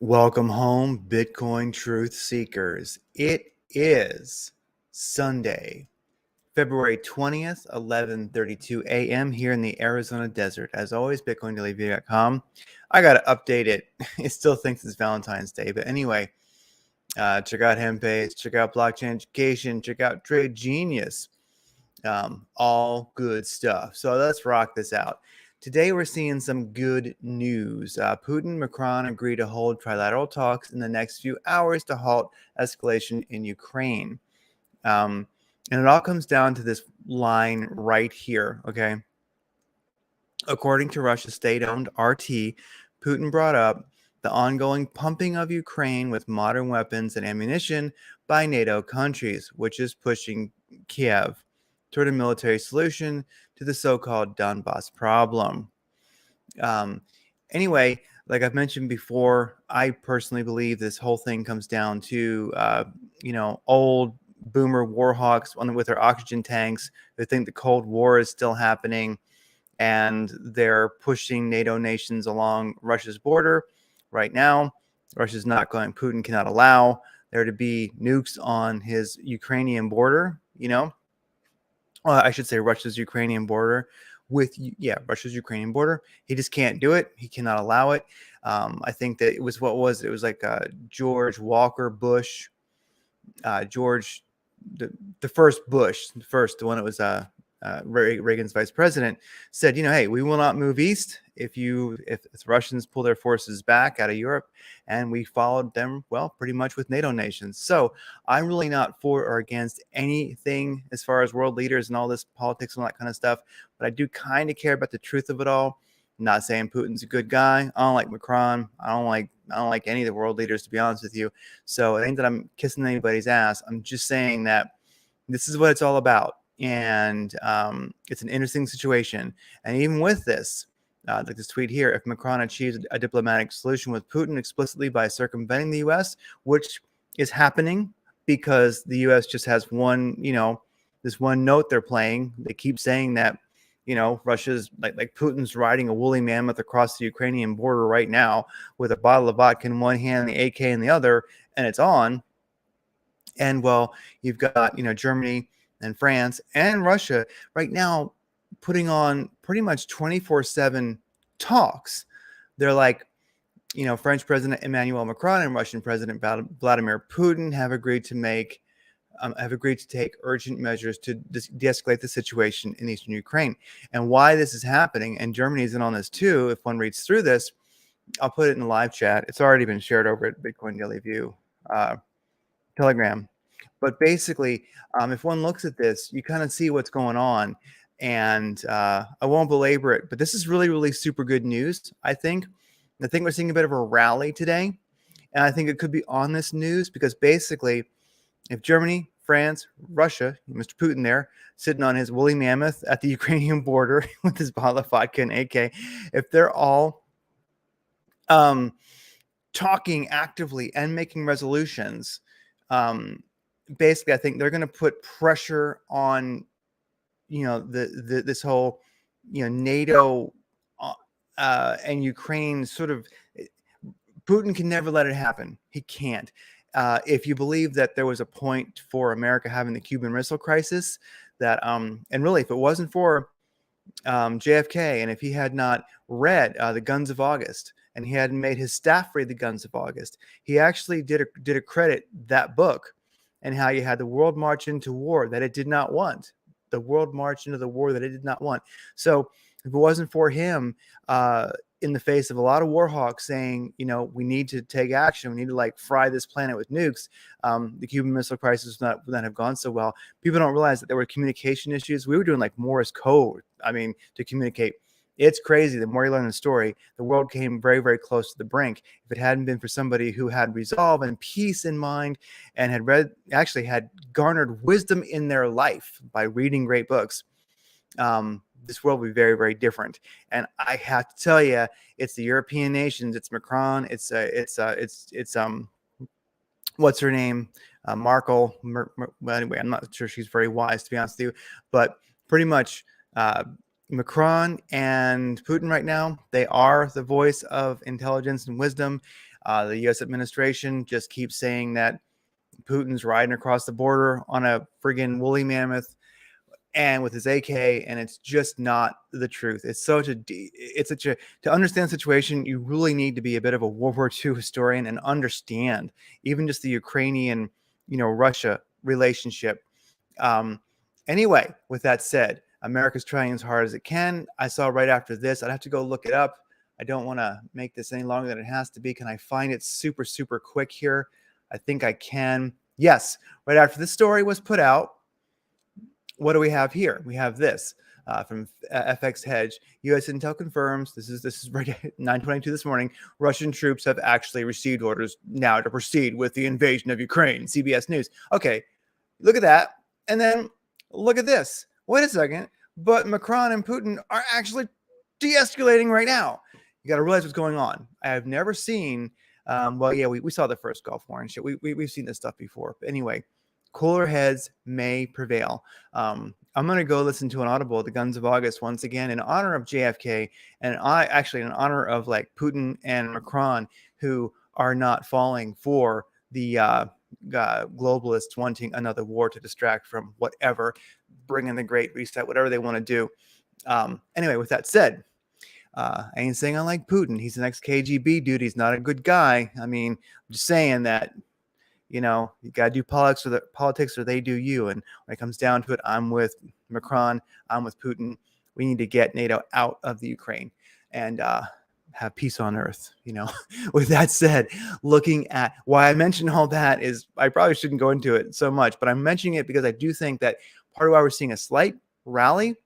Welcome home, Bitcoin truth seekers. It is Sunday, February 20th, 11:32 a.m. here in the Arizona desert. As always, BitcoinDailyView.com. I got to update it. It still thinks it's Valentine's Day. But anyway, check out Hemp Paste, check out Blockchain Education, check out Trade Genius. All good stuff. So let's rock this out. Today, we're seeing some good news. Putin and Macron agree to hold trilateral talks in the next few hours to halt escalation in Ukraine. And it all comes down to this line right here, okay? According to Russia's state-owned RT, Putin brought up the ongoing pumping of Ukraine with modern weapons and ammunition by NATO countries, which is pushing Kiev toward a military solution to the so-called Donbass problem. Anyway, like I've mentioned before, I personally believe this whole thing comes down to, old boomer warhawks with their oxygen tanks who think the Cold War is still happening, and they're pushing NATO nations along Russia's border right now. Russia's not going. Putin cannot allow there to be nukes on his Ukrainian border, I should say Russia's Ukrainian border Russia's Ukrainian border. He just can't do it. He cannot allow it. I think that it was like George Walker Bush, George, the first Bush, the one that was Reagan's vice president, said, hey, we will not move east if the Russians pull their forces back out of Europe, and we followed them, well, pretty much with NATO nations. So I'm really not for or against anything as far as world leaders and all this politics and all that kind of stuff, but I do kind of care about the truth of it all. I'm not saying Putin's a good guy. I don't like Macron. I don't like any of the world leaders, to be honest with you. So I think that I'm kissing anybody's ass. I'm just saying that this is what it's all about. And it's an interesting situation. And even with this, like this tweet here, if Macron achieves a diplomatic solution with Putin explicitly by circumventing the U.S., which is happening because the U.S. just has this one note they're playing. They keep saying that, Russia's like Putin's riding a woolly mammoth across the Ukrainian border right now with a bottle of vodka in one hand, the AK in the other, and it's on. And well, you've got, Germany and France and Russia right now putting on pretty much 24/7 talks. They're like, French President Emmanuel Macron and Russian President Vladimir Putin have agreed to take urgent measures to de-escalate the situation in eastern Ukraine. And why this is happening, and Germany's in on this too, if one reads through this, I'll put it in the live chat. It's already been shared over at Bitcoin Daily View Telegram. But basically, if one looks at this, you kind of see what's going on. And I won't belabor it, but this is really, really super good news, I think. I think we're seeing a bit of a rally today. And I think it could be on this news because basically, if Germany, France, Russia, Mr. Putin there, sitting on his woolly mammoth at the Ukrainian border with his bottle of vodka and AK, if they're all talking actively and making resolutions, basically, I think they're going to put pressure on, this whole, NATO and Ukraine sort of. Putin can never let it happen. He can't. If you believe that there was a point for America having the Cuban Missile Crisis, that and really, if it wasn't for JFK, and if he had not read The Guns of August, and he hadn't made his staff read The Guns of August, he actually did accredit that book and how you had the world march into war that it did not want. The world march into the war that it did not want. So if it wasn't for him, in the face of a lot of warhawks saying, we need to take action, we need to fry this planet with nukes, the Cuban Missile Crisis would not have gone so well. People don't realize that there were communication issues. We were doing Morse code, to communicate. It's crazy. The more you learn the story, the world came very, very close to the brink. If it hadn't been for somebody who had resolve and peace in mind and had garnered wisdom in their life by reading great books, this world will be very, very different. And I have to tell you, it's the European nations, it's Macron, it's what's her name, Merkel. Well, anyway, I'm not sure she's very wise, to be honest with you, but pretty much Macron and Putin right now, they are the voice of intelligence and wisdom. The U.S. administration just keeps saying that Putin's riding across the border on a friggin' woolly mammoth and with his AK, and it's just not the truth. It's such a to understand the situation, you really need to be a bit of a World War II historian and understand even just the Ukrainian, Russia relationship. Anyway, with that said, America's trying as hard as it can. I saw right after this, I'd have to go look it up. I don't want to make this any longer than it has to be. Can I find it super, super quick here? I think I can. Yes, right after this story was put out, what do we have here? We have this from FX Hedge. U.S. Intel confirms, this is right at 9:22 this morning, Russian troops have actually received orders now to proceed with the invasion of Ukraine. CBS News. Okay, look at that. And then look at this. Wait a second. But Macron and Putin are actually de-escalating right now. You got to realize what's going on. I have never seen, we saw the first Gulf War and shit. We've seen this stuff before. But anyway, cooler heads may prevail. I'm going to go listen to an Audible, The Guns of August, once again, in honor of JFK, and in honor of like Putin and Macron, who are not falling for the globalists wanting another war to distract from whatever, bring in the Great Reset, whatever they want to do. Anyway, with that said, I ain't saying I like Putin. He's an ex-KGB dude. He's not a good guy. I mean, I'm just saying that, you got to do politics or they do you. And when it comes down to it, I'm with Macron. I'm with Putin. We need to get NATO out of the Ukraine and have peace on earth. With that said, looking at why I mentioned all that is I probably shouldn't go into it so much, but I'm mentioning it because I do think that part of why we're seeing a slight rally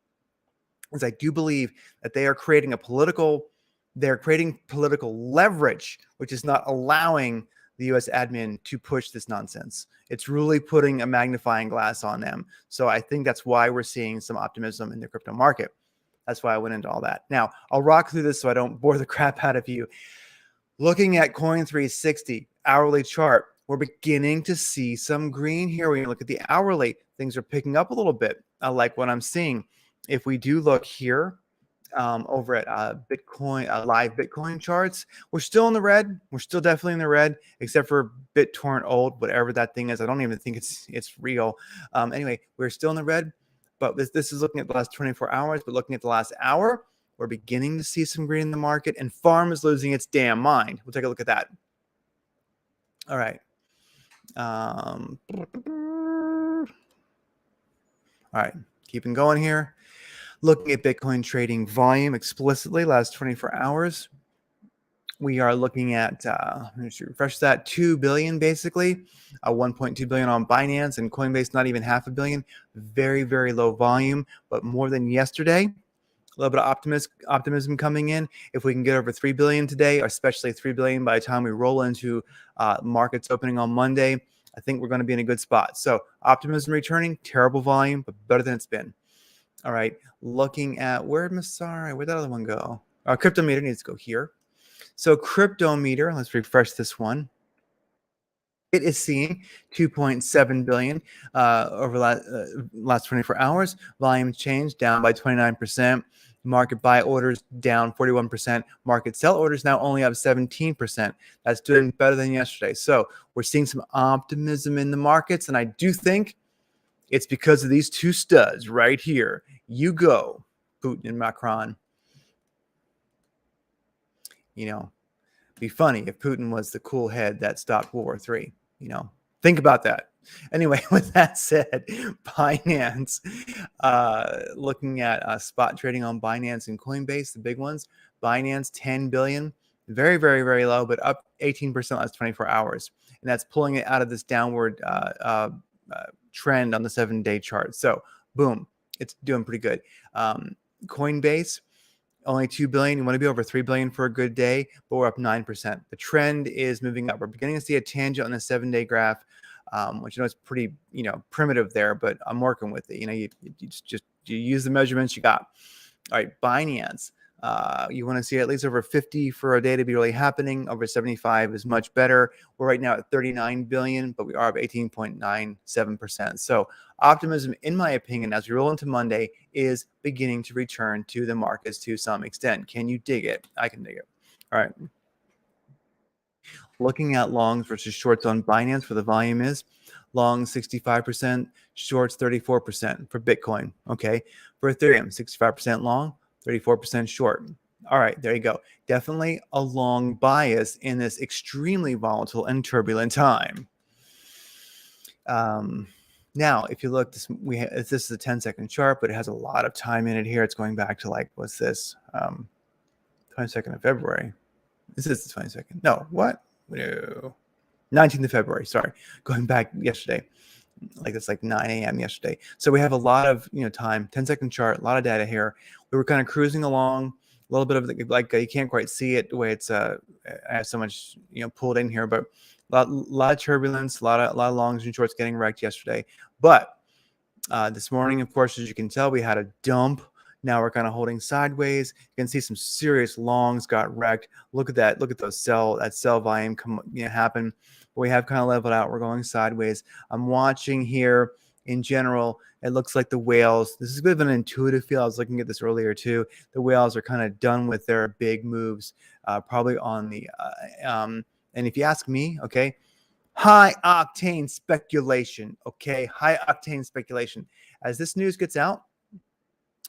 is I do believe that they're creating political leverage, which is not allowing the U.S. admin to push this nonsense. It's really putting a magnifying glass on them. So I think that's why we're seeing some optimism in the crypto market. That's why I went into all that. Now, I'll rock through this so I don't bore the crap out of you. Looking at Coin 360 hourly chart, we're beginning to see some green here. When you look at the hourly, things are picking up a little bit. I like what I'm seeing. If we do look here over at Bitcoin, live Bitcoin charts, we're still in the red. We're still definitely in the red, except for BitTorrent old, whatever that thing is. I don't even think it's real. Anyway, we're still in the red, but this is looking at the last 24 hours. But looking at the last hour, we're beginning to see some green in the market, and Farm is losing its damn mind. We'll take a look at that. All right. All right, keeping going here. Looking at Bitcoin trading volume explicitly, last 24 hours, we are looking at, let me just refresh that, 2 billion basically, 1.2 billion on Binance and Coinbase, not even half a billion. Very, very low volume, but more than yesterday. A little bit of optimism coming in. If we can get over 3 billion today, or especially 3 billion by the time we roll into markets opening on Monday, I think we're going to be in a good spot. So optimism returning, terrible volume, but better than it's been. All right, looking at where'd that other one go? Our Cryptometer needs to go here. So Cryptometer, let's refresh this one. It is seeing 2.7 billion over last 24 hours. Volume change down by 29%. Market buy orders down 41%. Market sell orders now only up 17%. That's doing better than yesterday. So we're seeing some optimism in the markets, and I do think it's because of these two studs right here. You go, Putin and Macron. Be funny if Putin was the cool head that stopped World War III. Think about that. Anyway, with that said, Binance, looking at spot trading on Binance and Coinbase, the big ones. Binance, 10 billion, very, very, very low, but up 18% last 24 hours. And that's pulling it out of this downward trend on the 7-day chart. So boom, it's doing pretty good. Coinbase, only 2 billion. You want to be over 3 billion for a good day, but we're up 9%. The trend is moving up. We're beginning to see a tangent on the 7-day graph, which is pretty, primitive there, but I'm working with it. You use the measurements you got. All right, Binance. You want to see at least over 50 for a day to be really happening. Over 75 is much better. We're right now at 39 billion, but we are up 18.97%. So optimism, in my opinion, as we roll into Monday, is beginning to return to the markets to some extent. Can you dig it? I can dig it. All right. looking at longs versus shorts on Binance, where the volume is, longs 65%, shorts 34% for Bitcoin. Okay. For Ethereum, 65% long, 34% short. All right, there you go. Definitely a long bias in this extremely volatile and turbulent time. Now, if you look, this is a 10-second chart, but it has a lot of time in it here. It's going back to like, what's this? 22nd of February. This is the 22nd. No, what? No. 19th of February. Sorry. Going back yesterday. Like it's like 9 a.m. yesterday. So we have a lot of, time, 10-second chart, a lot of data here. We were kind of cruising along, a little bit of like, you can't quite see it the way it's, I have so much, pulled in here, but a lot of turbulence, a lot of longs and shorts getting wrecked yesterday. But this morning, of course, as you can tell, we had a dump. Now we're kind of holding sideways. You can see some serious longs got wrecked. Look at that. Look at that sell volume happen. We have kind of leveled out. We're going sideways. I'm watching here in general. It looks like the whales. This is a bit of an intuitive feel. I was looking at this earlier too. The whales are kind of done with their big moves, probably on the. And if you ask me, okay, high octane speculation. Okay, high octane speculation. As this news gets out,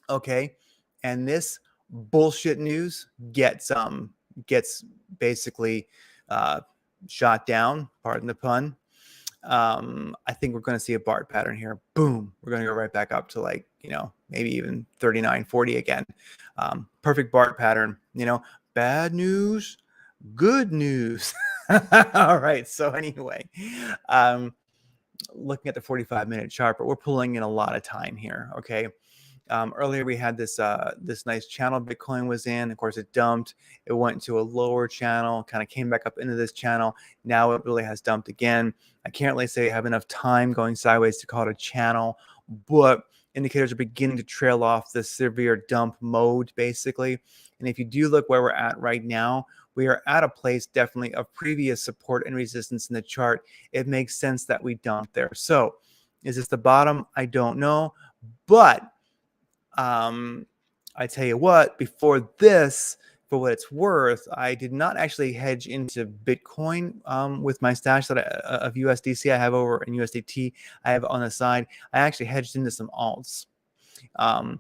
okay, and this bullshit news gets basically shot down, pardon the pun. I think we're going to see a BART pattern here. Boom, we're going to go right back up to like, maybe even 39.40 again. Perfect BART pattern. Bad news, good news. All right, so anyway, looking at the 45-minute chart, but we're pulling in a lot of time here. Okay. Earlier we had this nice channel Bitcoin was in. Of course, it dumped. It went to a lower channel, kind of came back up into this channel. Now it really has dumped again. I can't really say I have enough time going sideways to call it a channel, but indicators are beginning to trail off the severe dump mode, basically. And if you do look where we're at right now, we are at a place definitely of previous support and resistance in the chart. It makes sense that we dump there. So is this the bottom? I don't know, but I tell you what, before this, for what it's worth, I did not actually hedge into Bitcoin with my stash of USDC I have over in USDT I have on the side. I actually hedged into some alts. I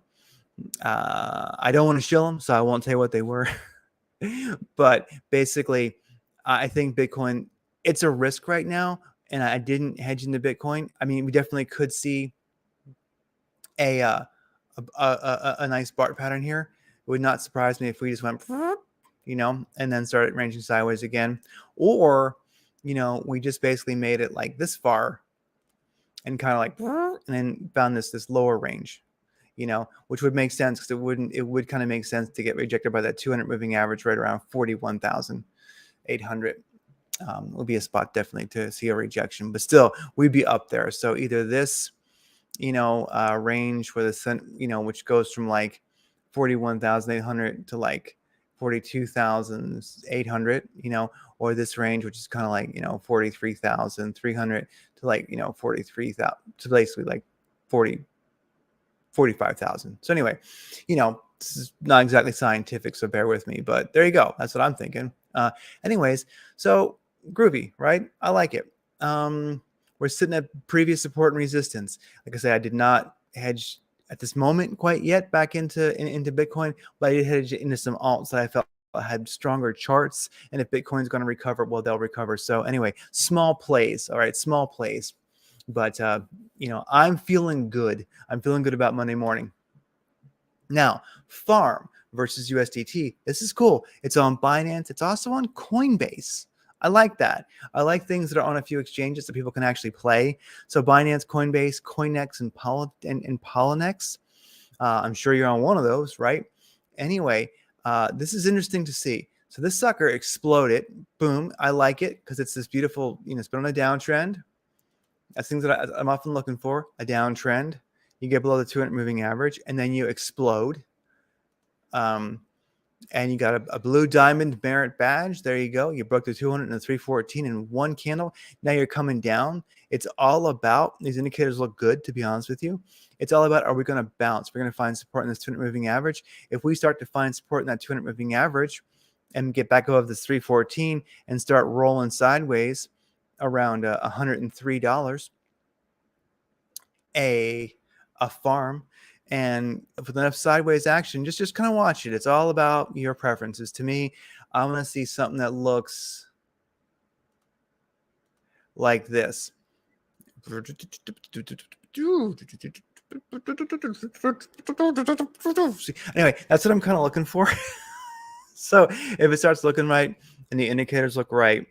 don't want to shill them, so I won't tell you what they were. But basically, I think Bitcoin, it's a risk right now, and I didn't hedge into Bitcoin. I mean, we definitely could see a nice BART pattern here. It would not surprise me if we just went, and then started ranging sideways again. Or, we just basically made it like this far and kind of like, and then found this lower range, which would make sense because it would kind of make sense to get rejected by that 200 moving average right around 41,800. Would be a spot definitely to see a rejection, but still we'd be up there. So either this, range where the sun, which goes from like 41,800 to like 42,800, or this range, which is kind of like, 43,300 to like, 43,000 to basically like 45,000. So anyway, this is not exactly scientific, so bear with me, but there you go. That's what I'm thinking. Anyways, so groovy, right? I like it. We're sitting at previous support and resistance. Like I said, I did not hedge at this moment quite yet back into Bitcoin, but I did hedge into some alts that I felt had stronger charts. And if Bitcoin's going to recover, well, they'll recover. So anyway, small plays. All right, small plays. But, I'm feeling good. I'm feeling good about Monday morning. Now, Farm versus USDT. This is cool. It's on Binance. It's also on Coinbase. I like that. I like things that are on a few exchanges that people can actually play. So Binance, Coinbase, Coinex, and Polynex. I'm sure you're on one of those, right? Anyway, this is interesting to see. So this sucker exploded. Boom. I like it because it's this beautiful, it's been on a downtrend. That's things that I'm often looking for, a downtrend. You get below the 200 moving average, and then you explode. And you got a blue diamond merit badge. There you go. You broke the 200 and the 314 in one candle. Now you're coming down. It's all about, these indicators look good, to be honest with you. It's all about, are we going to bounce? We're going to find support in this 200 moving average. If we start to find support in that 200 moving average, and get back above this 314 and start rolling sideways around $103 a farm. And with enough sideways action, just kind of watch it. It's all about your preferences. To me, I want to see something that looks like this. Anyway, that's what I'm kind of looking for. So if it starts looking right and the indicators look right,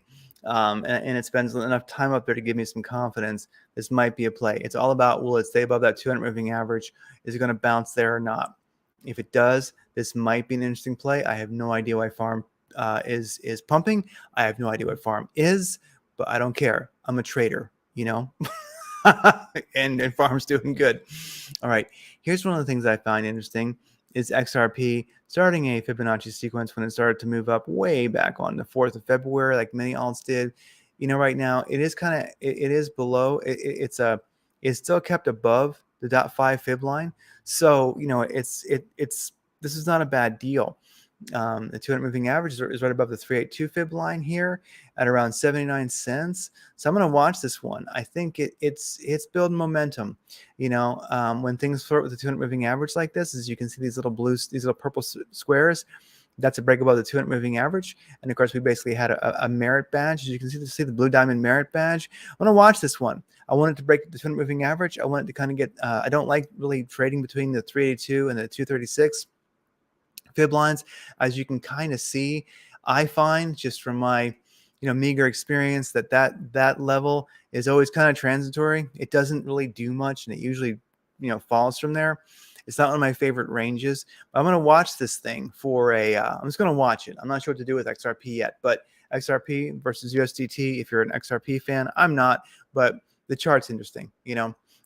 and it spends enough time up there to give me some confidence, this might be a play. It's all about, will it stay above that 200 moving average? Is it going to bounce there or not? If it does, this might be an interesting play. I have no idea why farm is pumping. I have no idea what farm is, but I don't care. I'm a trader, you know. and farm's doing good. All right, here's one of the things I find interesting is XRP starting a Fibonacci sequence when it started to move up way back on the 4th of February, like many alts did. You know, right now it is kind of, it is below, it's still kept above the 0.5 fib line. So, you know, this is not a bad deal. The 200 moving average is right above the 382 fib line here at around 79 cents. So I'm going to watch this one. I think it's building momentum. You know, when things flirt with the 200 moving average like this, as you can see these little purple squares, that's a break above the 200 moving average. And of course, we basically had a merit badge. As you can see the blue diamond merit badge. I want to watch this one. I want it to break the 200 moving average. I want it to kind of get, I don't like really trading between the 382 and the 236 fib lines. As you can kind of see, I find just from my meager experience that level is always kind of transitory. It doesn't really do much, and it usually falls from there. It's not one of my favorite ranges. I'm going to watch this thing for I'm just going to watch it. I'm not sure what to do with XRP yet, but XRP versus USDT, if you're an XRP fan, I'm not, but the chart's interesting.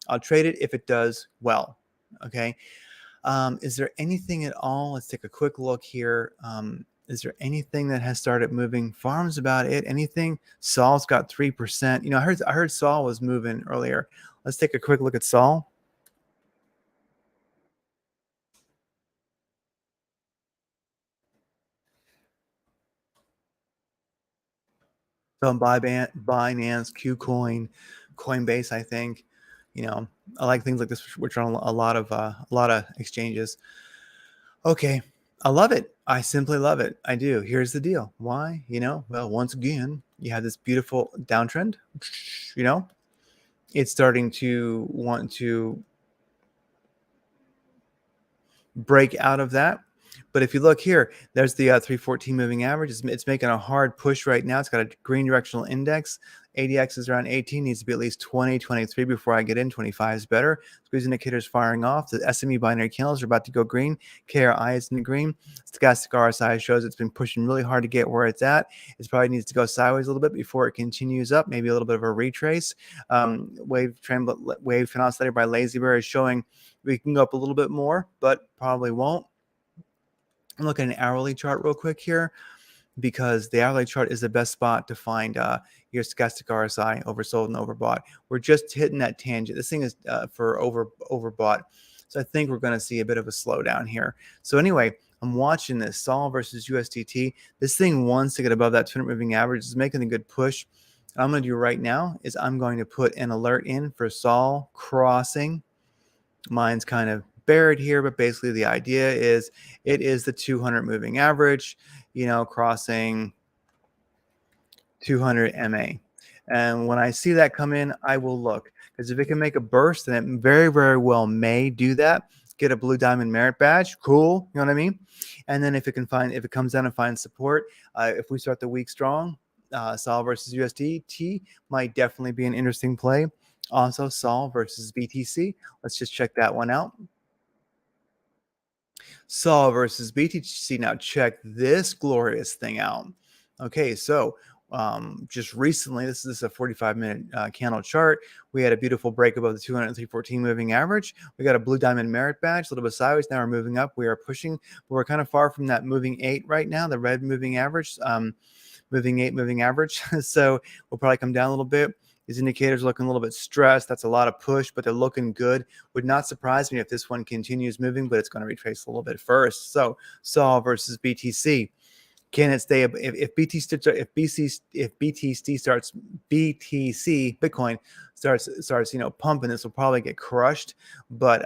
I'll trade it if it does well. Okay. Is there anything at all? Let's take a quick look here. Is there anything that has started moving? Farm's about it. Anything? Sol's got 3%. I heard Sol was moving earlier. Let's take a quick look at Sol. So on Binance, KuCoin, Coinbase, I think. I like things like this, which are on a lot of exchanges. Okay. I love it. I simply love it. I do. Here's the deal. Why? Well, once again, you have this beautiful downtrend. It's starting to want to break out of that. But if you look here, there's the 314 moving average. It's making a hard push right now. It's got a green directional index. ADX is around 18, needs to be at least 20, 23 before I get in. 25 is better. Squeeze indicators firing off. The SME binary candles are about to go green. KRI is in the green. Stochastic RSI shows it's been pushing really hard to get where it's at. It probably needs to go sideways a little bit before it continues up. Maybe a little bit of a retrace. Wave trend oscillator by Lazy Bear is showing we can go up a little bit more, but probably won't. I'm looking at an hourly chart real quick here, because the hourly chart is the best spot to find your stochastic RSI oversold and overbought. We're just hitting that tangent. This thing is for overbought. So I think we're going to see a bit of a slowdown here. So anyway, I'm watching this Sol versus USDT. This thing wants to get above that 200 moving average. It's making a good push. What I'm going to do right now is I'm going to put an alert in for Sol crossing. Mine's kind of buried here, but basically the idea is it is the 200 moving average, crossing 200 MA. And when I see that come in, I will look, because if it can make a burst, then it very, very well may do that. Get a blue diamond merit badge, cool. You know what I mean? And then if it comes down and finds support, if we start the week strong, Sol versus USDT might definitely be an interesting play. Also, Sol versus BTC. Let's just check that one out. Sol versus BTC. Now check this glorious thing out. Okay, so just recently, this is a 45-minute candle chart. We had a beautiful break above the 200-314 moving average. We got a blue diamond merit badge, a little bit sideways. Now we're moving up. We are pushing, but we're kind of far from that moving 8 right now, the red moving average, moving 8 moving average. So we'll probably come down a little bit. These indicators are looking a little bit stressed. That's a lot of push, but they're looking good. Would not surprise me if this one continues moving, but it's going to retrace a little bit first. So Sol versus BTC. Can it stay? If BTC Bitcoin starts pumping, this will probably get crushed. But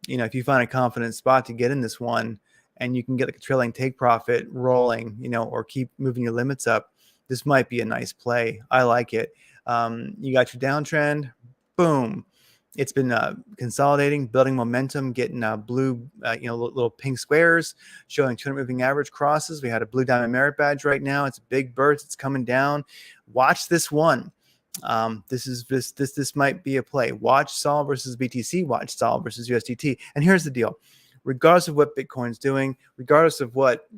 if you find a confident spot to get in this one, and you can get like a trailing take profit rolling, or keep moving your limits up, this might be a nice play. I like it. You got your downtrend, boom. It's been consolidating, building momentum, getting blue, little pink squares, showing 200 moving average crosses. We had a blue diamond merit badge right now. It's big burst. It's coming down. Watch this one. This might be a play. Watch Sol versus BTC. Watch Sol versus USDT. And here's the deal: regardless of what Bitcoin's doing, regardless of what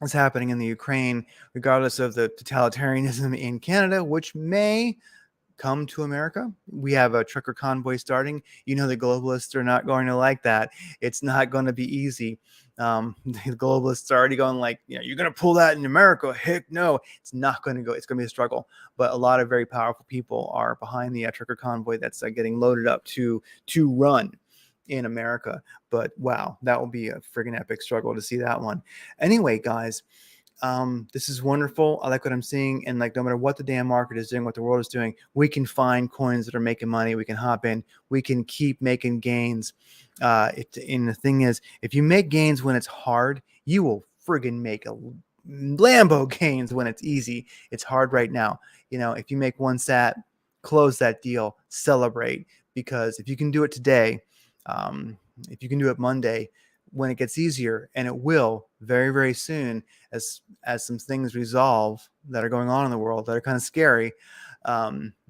is happening in the Ukraine, regardless of the totalitarianism in Canada, which may come to America. We have a trucker convoy starting. The globalists are not going to like that. It's not going to be easy. The globalists are already going like, you're going to pull that in America. Heck no, it's not going to go. It's going to be a struggle. But a lot of very powerful people are behind the trucker convoy that's getting loaded up to run in America. But wow, that will be a friggin' epic struggle to see that one. Anyway, guys, this is wonderful. I like what I'm seeing. And no matter what the damn market is doing, what the world is doing, we can find coins that are making money. We can hop in. We can keep making gains. And the thing is, if you make gains when it's hard, you will friggin' make a Lambo gains when it's easy. It's hard right now. If you make one sat, close that deal, celebrate. Because if you can do it today, if you can do it Monday, when it gets easier, and it will very, very soon, as some things resolve that are going on in the world that are kind of scary,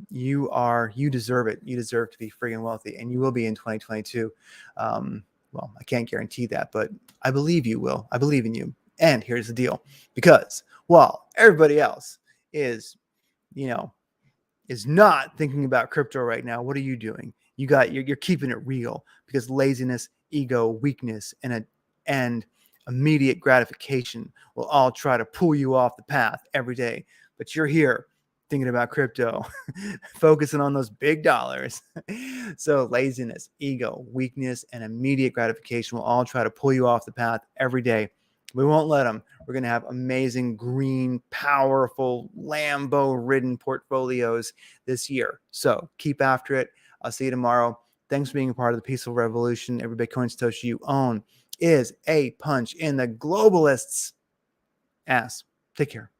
you deserve it. You deserve to be friggin' wealthy, and you will be in 2022. Well, I can't guarantee that, but I believe you will. I believe in you. And here's the deal: because while everybody else is not thinking about crypto right now, what are you doing? You're keeping it real, because laziness, ego, weakness, and immediate gratification will all try to pull you off the path every day. But you're here thinking about crypto, focusing on those big dollars. So laziness, ego, weakness, and immediate gratification will all try to pull you off the path every day. We won't let them. We're going to have amazing, green, powerful, Lambo-ridden portfolios this year. So keep after it. I'll see you tomorrow. Thanks for being a part of the peaceful revolution. Every Bitcoin Satoshi you own is a punch in the globalists' ass. Take care.